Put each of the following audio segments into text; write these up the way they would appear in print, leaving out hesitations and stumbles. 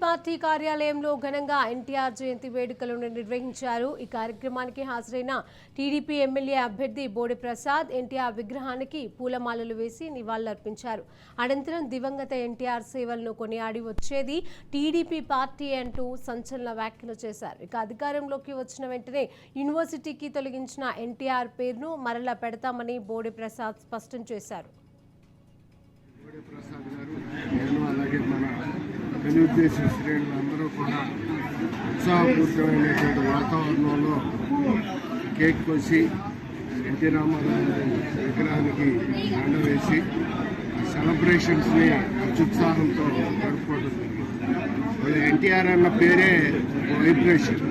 Party కార్యాలయంలో ఘనంగా ఎన్టీఆర్ జయంతి వేడుకలను నిర్వహించారు. ఈ కార్యక్రమానికి హాజరైన టీడీపీ ఎమ్మెల్యే అభ్యర్థి బోడే ప్రసాద్ ఎన్టీఆర్ విగ్రహానికి పూలమాలలు వేసి నివాళులర్పించారు. అనంతరం దివంగత ఎన్టీఆర్ సేవలను కొనియాడి వచ్చేది టీడీపీ పార్టీ అంటూ సంచలన వ్యాఖ్యలు చేశారు. ఇక అధికారంలోకి వచ్చిన వెంటనే యూనివర్సిటీకి తొలగించిన ఎన్టీఆర్ పేరును మరలా పెడతామని బోడే ప్రసాద్ స్పష్టం చేశారు. తెలుగుదేశం శ్రేణులందరూ కూడా ఉత్సాహపూరితమైనటువంటి వాతావరణంలో కేక్ కోసి ఎన్టీ రామారావు విగ్రహానికి దండ వేసి సెలబ్రేషన్స్ని అత్యుత్సాహంతో జరుపుకోవడం జరిగింది. ఎన్టీఆర్ అన్న పేరే వైబ్రేషన్,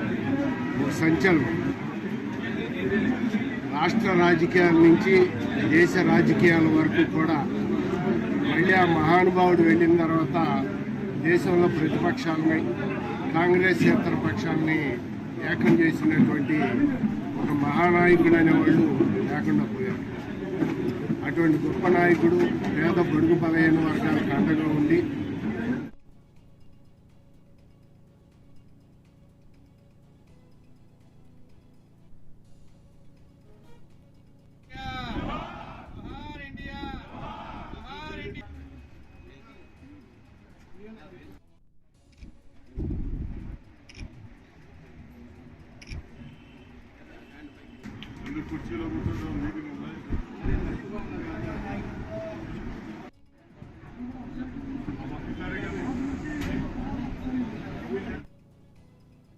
ఒక సంచలనం. రాష్ట్ర రాజకీయాల నుంచి దేశ రాజకీయాల వరకు కూడా మళ్ళీ ఆ మహానుభావుడు వెళ్ళిన తర్వాత దేశంలో ప్రతిపక్షాలని, కాంగ్రెస్ ఇతర పక్షాలని ఏకం చేసినటువంటి ఒక మహానాయకుడు అనేవాళ్ళు లేకుండా పోయారు. అటువంటి గొప్ప నాయకుడు పేద బడుగు బలహీన వర్గాలకు అండగా ఉండి కుర్చీలో కూర్చోవడం మీటింగ్ ఉన్నాయి.